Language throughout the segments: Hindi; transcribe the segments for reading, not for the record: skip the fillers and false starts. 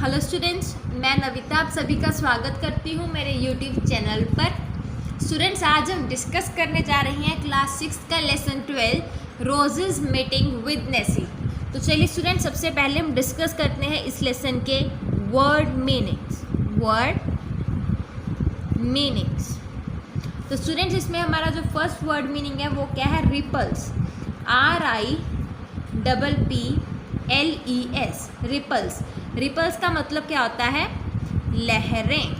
हेलो स्टूडेंट्स, मैं नविता आप सभी का स्वागत करती हूँ मेरे यूट्यूब चैनल पर। स्टूडेंट्स, आज हम डिस्कस करने जा रहे हैं क्लास 6 का लेसन 12 रोजेज मीटिंग विद नेसी। तो चलिए स्टूडेंट्स, सबसे पहले हम डिस्कस करते हैं इस लेसन के वर्ड मीनिंग्स। तो स्टूडेंट्स, इसमें हमारा जो फर्स्ट वर्ड मीनिंग है वो क्या है? रिपल्स। RIPPLES, ripples. रिपल्स का मतलब क्या होता है? लहरें।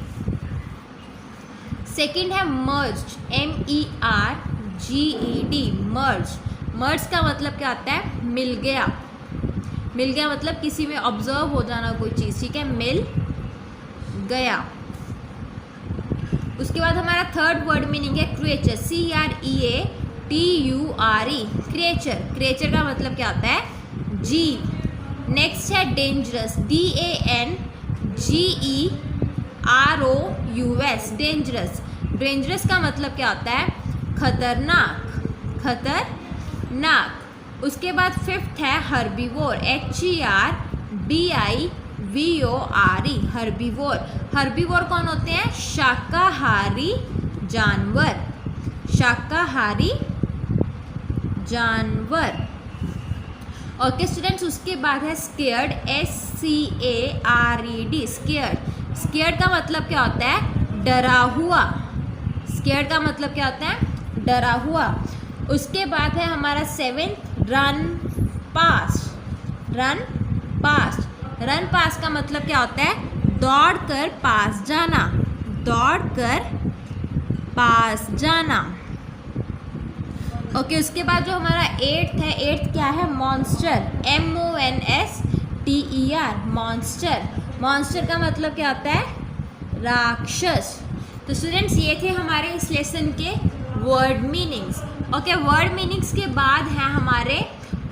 सेकंड है मर्ज्ड, MERGED, मर्ज। मर्ज का मतलब क्या होता है? मिल गया। मिल गया मतलब किसी में ऑब्जर्व हो जाना कोई चीज़, ठीक है? मिल गया। उसके बाद हमारा थर्ड वर्ड मीनिंग है क्रिएचर, CREATURE, क्रिएचर। क्रिएचर का मतलब क्या होता है? जीव। नेक्स्ट है डेंजरस, DANGEROUS, डेंजरस। डेंजरस का मतलब क्या होता है? खतरनाक। खतरनाक। उसके बाद फिफ्थ है हर्बीवोर, HERBIVORE, हर्बीवोर। हर्बीवोर कौन होते हैं? शाकाहारी जानवर। शाकाहारी जानवर। ओके स्टूडेंट्स, उसके बाद है स्केयर्ड, SCARED, स्केयर्ड। स्केयर्ड का मतलब क्या होता है? डरा हुआ। स्केयर्ड का मतलब क्या होता है? डरा हुआ। उसके बाद है हमारा seventh run past. Run past. Run pass का मतलब क्या होता है? दौड़ कर पास जाना। दौड़ कर पास जाना। ओके उसके बाद जो हमारा एट्थ है, एट्थ क्या है? Monster, MONSTER, monster. मॉन्स्टर का मतलब क्या होता है? राक्षस। तो स्टूडेंट्स, ये थे हमारे इस लेसन के word meanings. Okay, word meanings के बाद हैं हमारे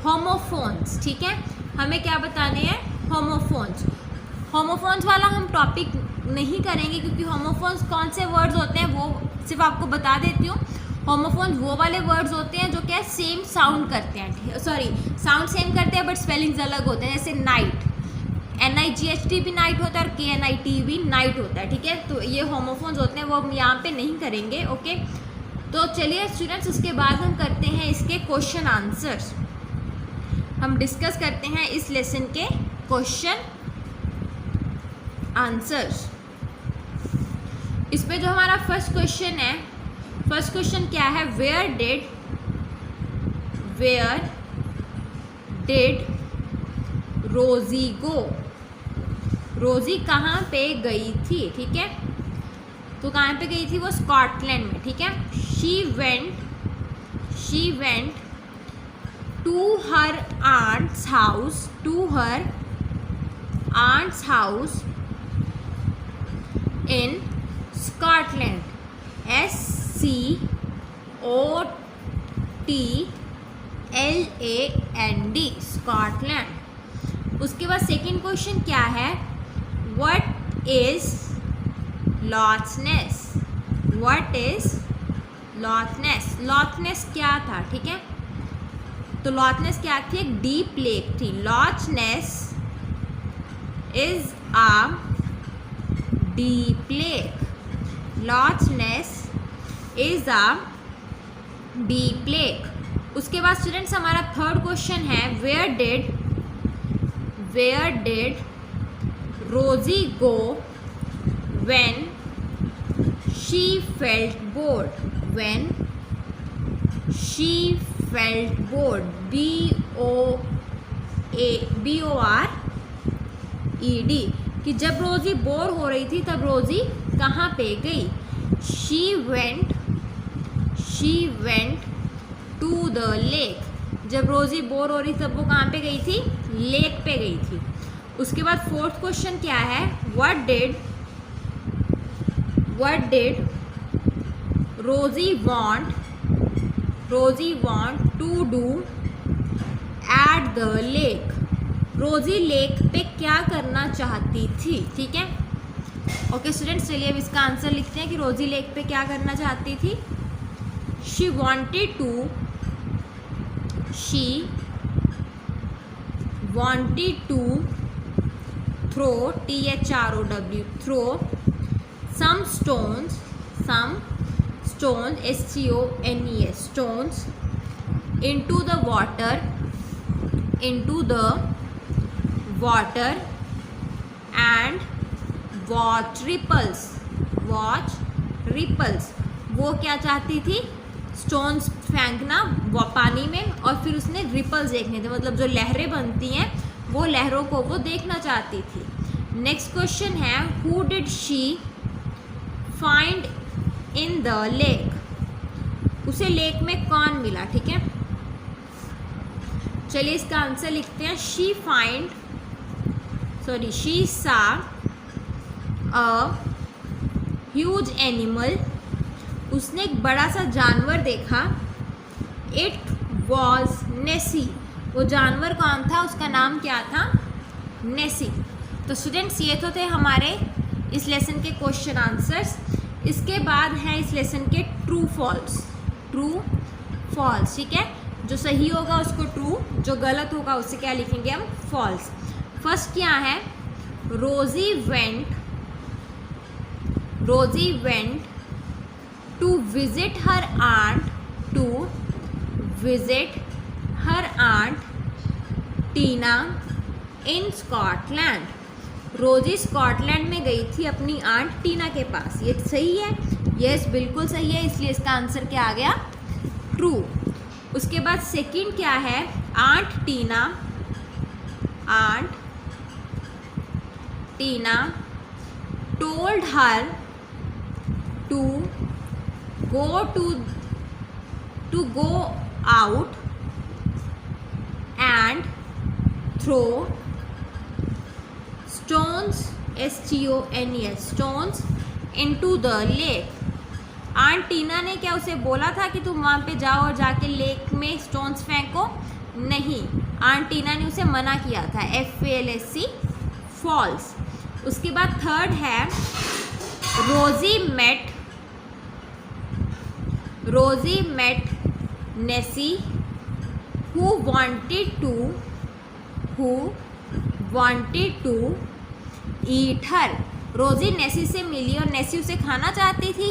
होमोफोन्स, ठीक है? हमें क्या बताने हैं? होमोफोन्स। होमोफोन्स वाला हम टॉपिक नहीं करेंगे क्योंकि होमोफोन्स कौन से वर्ड्स होते हैं वो सिर्फ आपको बता देती हूँ। होमोफोन्स वो वाले वर्ड्स होते हैं जो क्या सेम साउंड करते हैं, सॉरी साउंड सेम करते हैं बट स्पेलिंग्स अलग होते हैं। जैसे नाइट, NIGHT भी नाइट होता है और KNIT भी नाइट होता है, ठीक है? तो ये होमोफोन्स होते हैं, वो हम यहाँ पे नहीं करेंगे। ओके, तो चलिए स्टूडेंट्स, उसके बाद हम करते हैं इसके क्वेश्चन आंसर्स। हम डिस्कस करते हैं इस लेसन के क्वेश्चन आंसर्स। इस पे जो हमारा फर्स्ट क्वेश्चन है, फर्स्ट क्वेश्चन क्या है? वेयर डिड रोजी गो? रोजी कहाँ पे गई थी, ठीक है? तो कहाँ पे गई थी वो? स्कॉटलैंड में, ठीक है? She went to her aunt's house in Scotland, SCOTLAND, Scotland. उसके बाद सेकंड क्वेश्चन क्या है? What is Loch Ness? What is Loch Ness? Loch Ness क्या था, ठीक है? तो लॉचनेस क्या थी? एक डीप लेक थी। Loch Ness is a deep lake. Loch Ness is a deep lake. उसके बाद स्टूडेंट्स हमारा थर्ड क्वेश्चन है where did Rosie go when she felt bored? When she felt bored, BORED, कि जब रोजी बोर हो रही थी तब रोजी कहाँ पे गई? She went to the lake. जब रोजी बोर हो रही तब वो कहाँ पे गई थी? लेक पे गई थी। उसके बाद फोर्थ क्वेश्चन क्या है? What did Rosie want to do at the lake? Rosie lake पे क्या करना चाहती थी, ठीक है? ओके स्टूडेंट्स, चलिए अब इसका आंसर लिखते हैं कि रोजी लेक पे क्या करना चाहती थी। She wanted to throw, THROW, throw some stones, STONES, stones into the water and watch ripples. वो क्या चाहती थी? स्टोन्स फेंकना वो पानी में और फिर उसने रिपल्स देखने थे, मतलब जो लहरें बनती हैं वो लहरों को वो देखना चाहती थी. नेक्स्ट क्वेश्चन है who did she find in the lake. उसे लेक में कौन मिला? ठीक है, चलिए इसका आंसर लिखते हैं. शी सा अ ह्यूज एनिमल. उसने एक बड़ा सा जानवर देखा. It was Nessie. वो जानवर कौन था? उसका नाम क्या था? नेसी. तो स्टूडेंट्स ये तो थे हमारे इस लेसन के क्वेश्चन आंसर्स. इसके बाद है इस लेसन के ट्रू फॉल्स. ठीक है, जो सही होगा उसको ट्रू, जो गलत होगा उससे क्या लिखेंगे हम? फॉल्स. फर्स्ट क्या है? Rosie went to visit her aunt Tina in Scotland. Rosie Scotland में गई थी अपनी आंट टीना के पास. ये सही है? यस, बिल्कुल सही है, इसलिए इसका आंसर क्या आ गया? ट्रू. उसके बाद सेकंड क्या है? Aunt Tina told her to go out and throw stones, stones into the lake. Aunt Tina ने क्या उसे बोला था कि तुम वहाँ पे जाओ और जाके लेक में स्टोन्स फेंको? नहीं, आंट टीना ने उसे मना किया था. FALSC, false. उसके बाद थर्ड है Rosie met Nessie who wanted to eat her. रोजी नेसी से मिली और नेसी उसे खाना चाहती थी.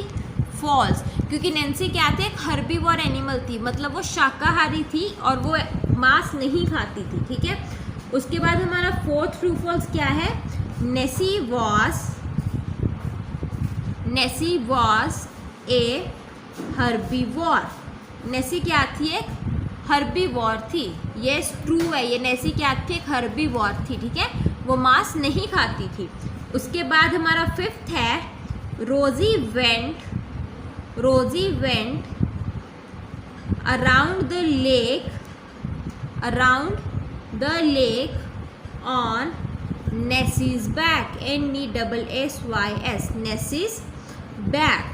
फॉल्स, क्योंकि नेंसी क्या थे? एक हर्बीवोर एनिमल थी, मतलब वो शाकाहारी थी और वो मांस नहीं खाती थी. ठीक है, उसके बाद हमारा फोर्थ ट्रू फॉल्स क्या है? नेसी वॉज ए हर्बीवोर. नेसी क्या थी? एक हर्बीवोर थी. ये ट्रू है, ये नेसी क्या थी? एक हर्बीवोर थी. ठीक है, वो मांस नहीं खाती थी. उसके बाद हमारा फिफ्थ है Rosie went around the lake on Nessie's back. NESSYS, Nessie's back.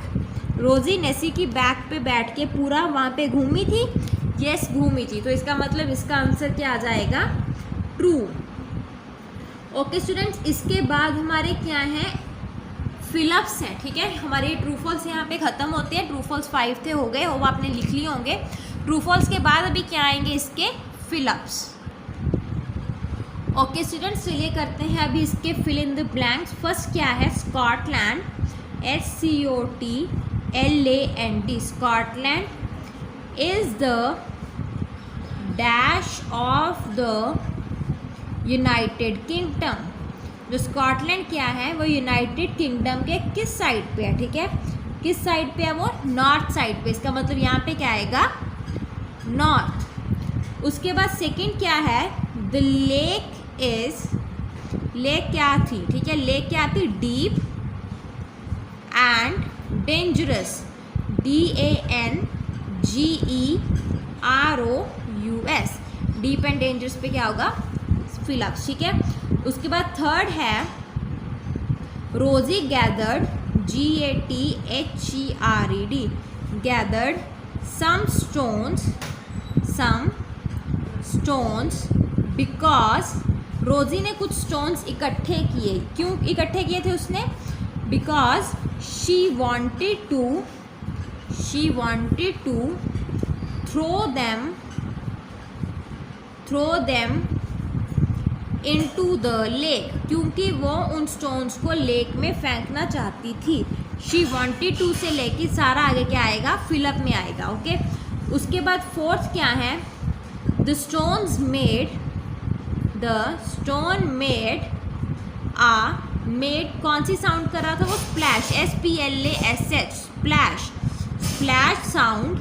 Rosie Nessie की बैक पे बैठ के पूरा वहाँ पे घूमी थी. यस, घूमी थी. तो इसका मतलब इसका आंसर क्या आ जाएगा? ट्रू. ओके स्टूडेंट्स, इसके बाद हमारे क्या हैं? फिलअप्स हैं. ठीक है, हमारे ट्रू फॉल्स यहाँ पे ख़त्म होते हैं. ट्रू फॉल्स 5 थे, हो गए, वो आपने लिख लिए होंगे. ट्रू फॉल्स के बाद अभी क्या आएंगे? इसके फिलअप्स. ओके स्टूडेंट्स, चलिए करते हैं अभी इसके fill in the blanks. First क्या है? Scotland, SCOTLAND. Scotland is the dash of the United Kingdom. जो स्कॉटलैंड क्या है? वो यूनाइटेड किंगडम के किस साइड पे है? ठीक है, किस साइड पे है? वो नॉर्थ साइड पे. इसका मतलब यहाँ पे क्या आएगा? नॉर्थ. उसके बाद सेकंड क्या है? द लेक क्या थी? ठीक है, लेक क्या थी? Deep and dangerous. DANGEROUS. Deep and dangerous पे क्या होगा? फिलअप्स. ठीक है, उसके बाद थर्ड है Rosie gathered, GATHERED, gathered some stones because. Rosie ने कुछ स्टोन्स इकट्ठे किए. क्यों इकट्ठे किए थे उसने? Because she wanted to throw them into the lake, क्योंकि वो उन स्टोन्स को लेक में फेंकना चाहती थी। शी वांटेड टू से लेके सारा आगे क्या आएगा, फिलअप में आएगा। ओके, उसके बाद फोर्थ क्या है, the stone made a, made कौन सी साउंड कर रहा था वो, splash, SPLASH, splash, splash sound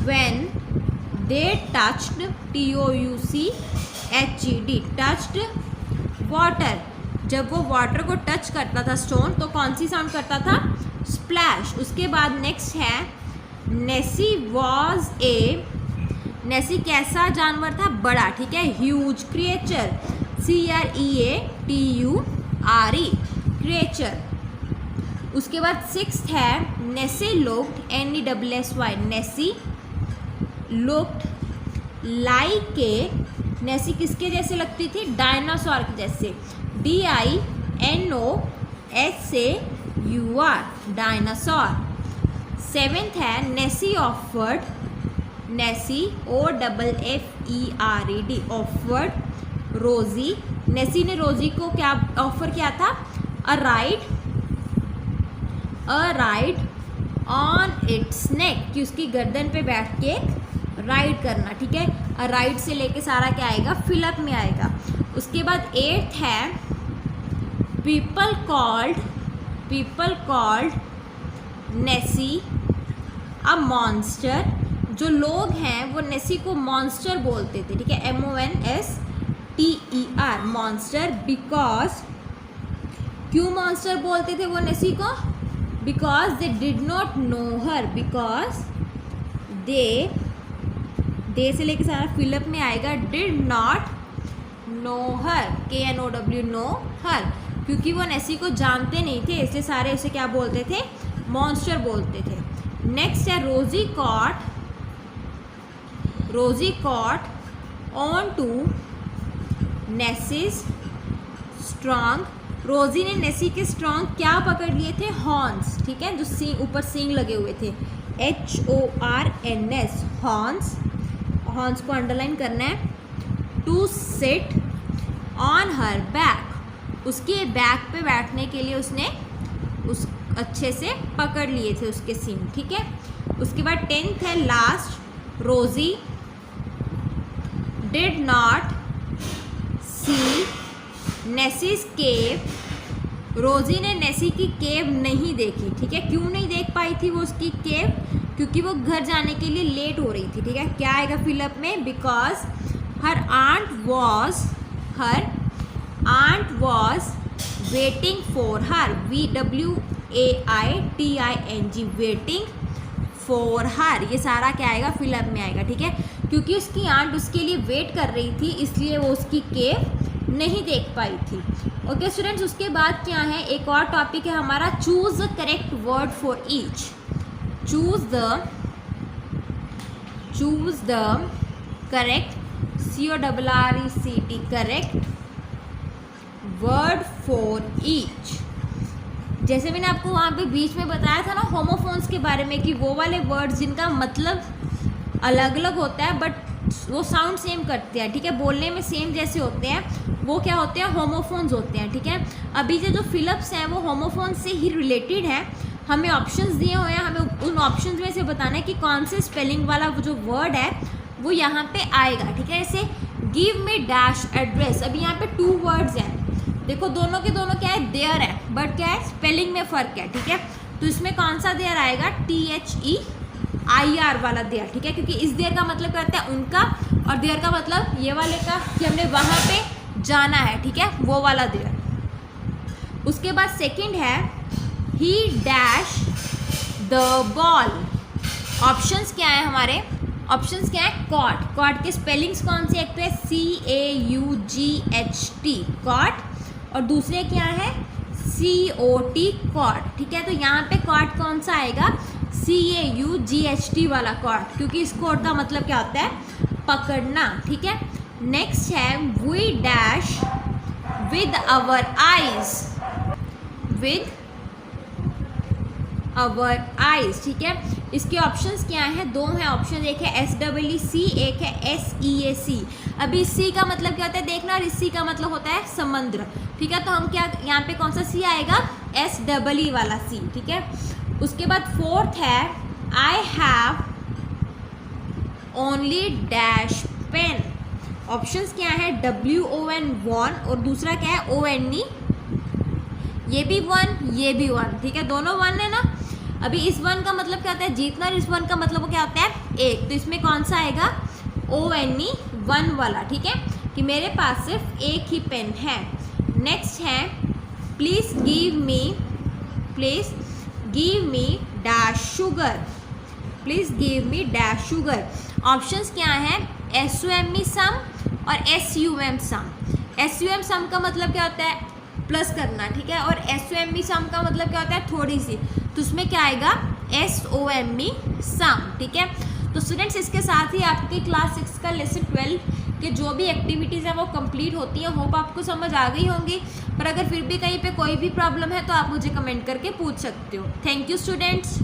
when they touched, TOUCHED, touched water, जब वो वाटर को टच करता था स्टोन तो कौन सी साउंड करता था, स्प्लैश। उसके बाद नेक्स्ट है नेसी कैसा जानवर था, बड़ा, ठीक है, ह्यूज क्रिएचर, CREATURE, क्रिएचर। उसके बाद सिक्स्थ है Nessie looked, NESSY, Nessie looked like a, Nessie किसके जैसे लगती थी, डायनासोर के जैसे, DINOSAUR, डायनासोर। सेवेंथ है नेसी ऑफर्ड, नेसी OFFERED, ऑफर्ड रोजी, नेसी ने रोजी को क्या ऑफर किया था, अ राइड ऑन इट्स नेक, कि उसकी गर्दन पे बैठ के राइड करना, ठीक है। अ राइड से लेके सारा क्या आएगा, फिलअप में आएगा। उसके बाद एट्थ है पीपल कॉल्ड नेसी अ मॉन्स्टर, जो लोग हैं वो नेसी को मॉन्स्टर बोलते थे, ठीक है, MONSTER, मॉन्स्टर। बिकॉज, क्यों मॉन्स्टर बोलते थे वो नेसी को, because they did not know her, because they से लेके सारा फिलअप में आएगा, did not know her, KNOW, know her, क्योंकि वो नेसी को जानते नहीं थे, इसलिए सारे उसे क्या बोलते थे, मॉन्स्टर बोलते थे। नेक्स्ट है रोजी कॉट ऑन टू नेसीज स्ट्रॉन्ग, रोजी ने नेसी के स्ट्रॉन्ग क्या पकड़ लिए थे, हॉर्न्स, ठीक है, जो सींग, ऊपर सींग लगे हुए थे, HORNS, हॉर्न्स, हॉर्न्स को अंडरलाइन करना है। To sit on her back, उसके बैक पे बैठने के लिए उसने उस अच्छे से पकड़ लिए थे उसके सींग, ठीक है। उसके बाद 10th है लास्ट, रोजी डिड नॉट सी नेसीज केव, रोजी ने नेसी की केव नहीं देखी, ठीक है। क्यों नहीं देख पाई थी वो उसकी केव, क्योंकि वो घर जाने के लिए लेट हो रही थी, ठीक है। क्या आएगा फिलअप में, because her aunt was waiting for her, WAITING, waiting for her, ये सारा क्या आएगा, फिलअप में आएगा, ठीक है। क्योंकि उसकी आंट उसके लिए वेट कर रही थी, इसलिए वो उसकी केव नहीं देख पाई थी। ओके स्टूडेंट्स, उसके बाद क्या है, एक और टॉपिक है हमारा, choose the correct word for each, choose the correct, CORRECT, correct word for each. जैसे मैंने आपको वहाँ पे बीच में बताया था ना होमोफोन्स के बारे में, कि वो वाले वर्ड्स जिनका मतलब अलग अलग होता है बट वो साउंड सेम करते हैं, ठीक है, बोलने में सेम जैसे होते हैं, वो क्या होते हैं, होमोफोन्स होते हैं, ठीक है। अभी जो फिलअप्स हैं वो होमोफोन्स से ही रिलेटेड हैं। हमें ऑप्शंस दिए हुए हैं, हमें उन ऑप्शंस में से बताना है कि कौन से स्पेलिंग वाला वो जो वर्ड है वो यहाँ पे आएगा, ठीक है। जैसे गिव मी डैश एड्रेस, अभी यहाँ पे 2 वर्ड्स हैं, देखो दोनों के दोनों क्या है, देयर है, बट क्या है, स्पेलिंग में फ़र्क है, ठीक है। तो इसमें कौन सा देयर आएगा, THEIR वाला देयर, ठीक है, क्योंकि इस देयर का मतलब करता है उनका, और देयर का मतलब ये वाले का, कि हमने वहाँ पे जाना है, ठीक है, वो वाला देयर। उसके बाद सेकंड है ही डैश द बॉल, ऑप्शंस क्या है हमारे, ऑप्शंस क्या है, कॉट, कॉट के स्पेलिंग्स कौन से, एक तो है CAUGHT, कॉट, और दूसरे क्या है COT, कॉट, ठीक है। तो यहाँ पे कॉट कौन सा आएगा, CAUGHT वाला कॉट, क्योंकि इस कॉट का मतलब क्या होता है, पकड़ना, ठीक है। नेक्स्ट है we dash with our eyes, with our eyes. ठीक है, इसके ऑप्शंस क्या हैं? दो हैं ऑप्शन, एक है SEEC, एक है SEAC। अभी सी का मतलब क्या होता है देखना, और इस सी का मतलब होता है समुद्र। ठीक है, तो हम क्या यहाँ पे कौन सा सी आएगा? SEE वाला सी। ठीक है, उसके बाद फोर्थ है I have only dash pen. Options क्या है? WON वन, और दूसरा क्या है? ONE, ये भी वन, ये भी वन। ठीक है, दोनों वन है ना। अभी इस वन का मतलब क्या होता है? जीतना, और इस वन का मतलब क्या होता है? एक। तो इसमें कौन सा आएगा? ONE वन वाला। ठीक है, कि मेरे पास सिर्फ एक ही पेन है। नेक्स्ट है please give me dash sugar. Please give me dash sugar. Options क्या है? SUME सम और SUM सम। SUM सम का मतलब क्या होता है? प्लस करना। ठीक है, और SOME सम का मतलब क्या होता है? थोड़ी सी। तो उसमें क्या आएगा? SOME सम। ठीक है, तो स्टूडेंट्स इसके साथ ही आपकी क्लास 6 का लेसन 12 के जो भी एक्टिविटीज़ हैं वो कंप्लीट होती हैं। होप आपको समझ आ गई होंगी, पर अगर फिर भी कहीं पे कोई भी प्रॉब्लम है तो आप मुझे कमेंट करके पूछ सकते हो। Thank you students.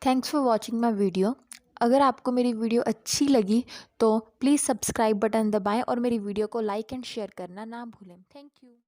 Thanks for watching my video. अगर आपको मेरी वीडियो अच्छी लगी तो प्लीज़ सब्सक्राइब बटन दबाएं और मेरी वीडियो को लाइक एंड शेयर करना ना भूलें। Thank you.